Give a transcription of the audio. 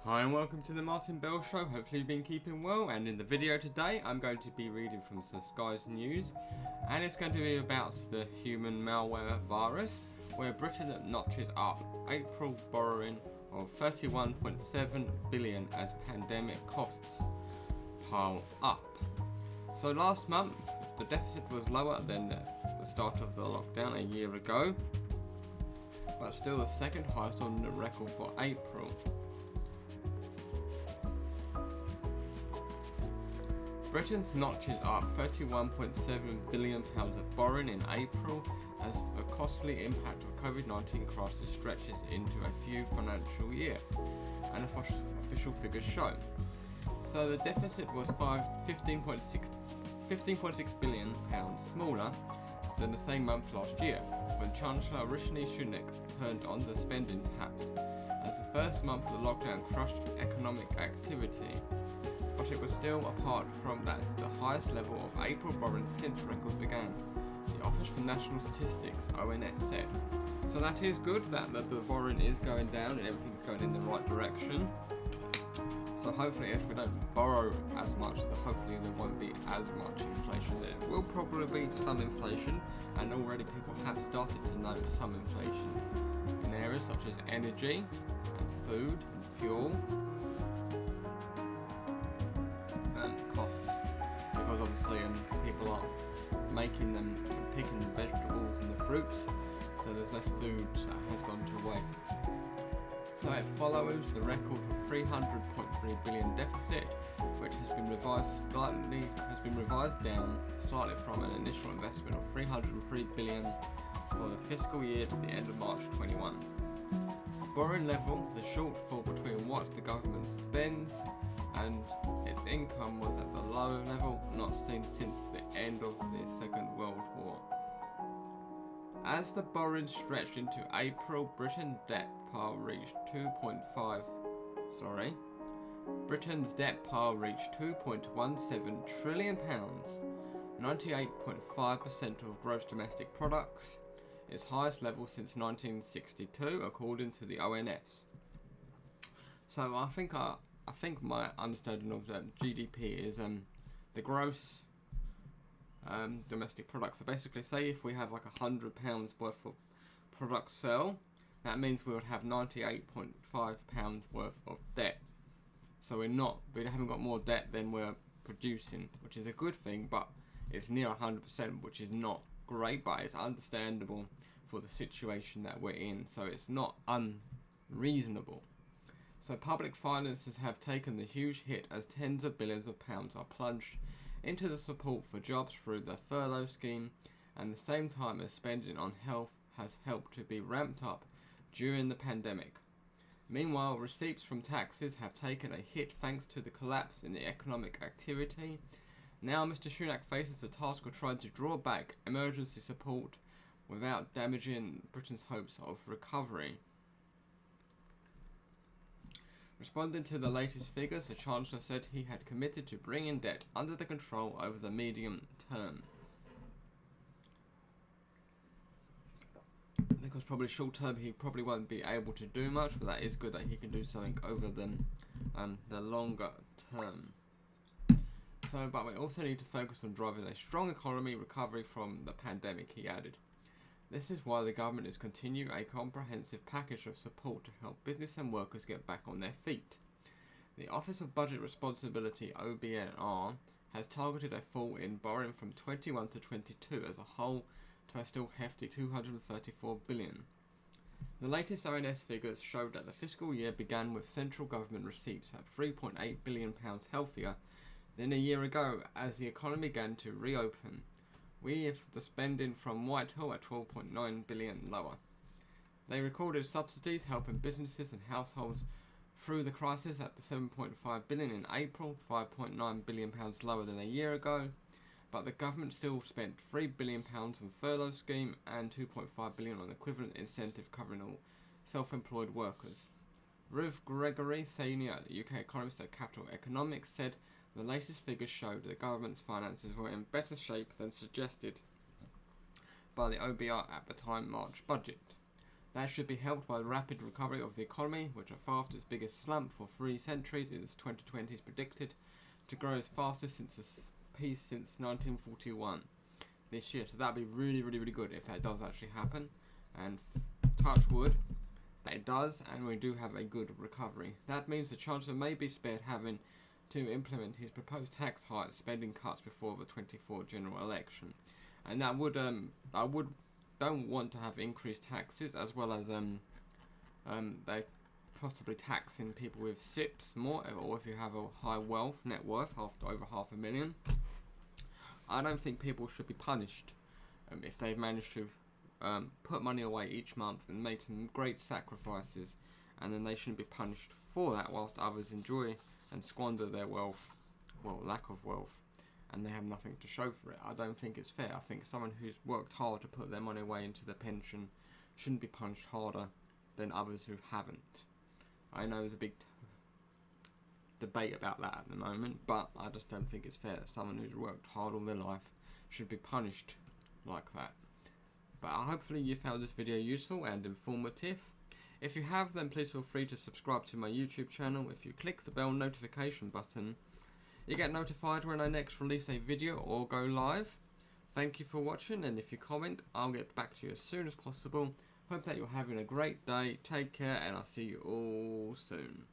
Hi and welcome to the Martin Bell Show. Hopefully you've been keeping well, and in the video today I'm going to be reading from the Sky's News, and it's going to be about the human malware virus, where Britain notches up April borrowing of 31.7 billion as pandemic costs pile up. So last month the deficit was lower than the start of the lockdown a year ago, but still the second highest on the record for April. Britain's notches up £31.7 billion of borrowing in April as the costly impact of COVID-19 crisis stretches into a few financial year, and official figures show. So the deficit was £15.6 billion smaller than the same month last year, when Chancellor Rishi Sunak turned on the spending taps as the first month of the lockdown crushed economic activity. But it was still, apart from that, the highest level of April borrowing since records began, the Office for National Statistics, ONS, said. So that is good, that the borrowing is going down and everything's going in the right direction. So hopefully if we don't borrow as much, then hopefully there won't be as much inflation. There will probably be some inflation, and already people have started to note some inflation in areas such as energy and food and fuel. Costs, because obviously people are making them, picking the vegetables and the fruits, so there's less food that has gone to waste. So it follows the record of 300.3 billion deficit, which has been revised down slightly from an initial investment of 303 billion for the fiscal year to the end of March 21. Borrowing level, the shortfall between what the government spends and its income was at the low level not seen since the end of the Second World War. As the borrowing stretched into April, Britain's debt pile reached 2.17 trillion pounds, 98.5% of gross domestic products, its highest level since 1962, according to the ONS. So I think my understanding of GDP is the gross domestic product. So basically, say if we have like £100 worth of products sell, that means we would have £98.5 worth of debt. So we haven't got more debt than we're producing, which is a good thing, but it's near 100%, which is not great, but it's understandable for the situation that we're in. So it's not unreasonable. So public finances have taken the huge hit as tens of billions of pounds are plunged into the support for jobs through the furlough scheme, and the same time as spending on health has helped to be ramped up during the pandemic. Meanwhile, receipts from taxes have taken a hit thanks to the collapse in the economic activity. Now Mr. Sunak faces the task of trying to draw back emergency support without damaging Britain's hopes of recovery. Responding to the latest figures, the Chancellor said he had committed to bringing debt under the control over the medium term. Because probably short term he probably won't be able to do much, but that is good that he can do something over the longer term. So, but we also need to focus on driving a strong economy recovery from the pandemic, he added. This is why the government is continuing a comprehensive package of support to help business and workers get back on their feet. The Office of Budget Responsibility, OBR, has targeted a fall in borrowing from 21 to 22 as a whole to a still hefty 234 billion. The latest ONS figures showed that the fiscal year began with central government receipts at £3.8 billion healthier than a year ago as the economy began to reopen, with the spending from Whitehall at 12.9 billion lower. They recorded subsidies helping businesses and households through the crisis at the 7.5 billion in April, 5.9 billion pounds lower than a year ago, but the government still spent 3 billion pounds on furlough scheme and 2.5 billion on equivalent incentive covering all self-employed workers. Ruth Gregory, senior UK economist at Capital Economics, said the latest figures showed the government's finances were in better shape than suggested by the OBR at the time March budget. That should be helped by the rapid recovery of the economy, which at fastest biggest slump for 3 centuries is 2020 is predicted to grow as fastest since the peace since 1941 this year. So that'd be really good if that does actually happen, and touch wood that it does, and we do have a good recovery. That means the Chancellor may be spared having to implement his proposed tax hikes, spending cuts before the 24 general election, and that would don't want to have increased taxes, as well as they possibly taxing people with SIPs more, or if you have a high net worth after over $500,000. I don't think people should be punished if they've managed to put money away each month and made some great sacrifices, and then they shouldn't be punished for that whilst others enjoy and squander their wealth, well, lack of wealth, and they have nothing to show for it. I don't think it's fair. I think someone who's worked hard to put their money away into the pension shouldn't be punished harder than others who haven't. I know there's a big debate about that at the moment, but I just don't think it's fair that someone who's worked hard all their life should be punished like that. But hopefully you found this video useful and informative. If you have, then please feel free to subscribe to my YouTube channel. If you click the bell notification button, you get notified when I next release a video or go live. Thank you for watching, and if you comment, I'll get back to you as soon as possible. Hope that you're having a great day. Take care, and I'll see you all soon.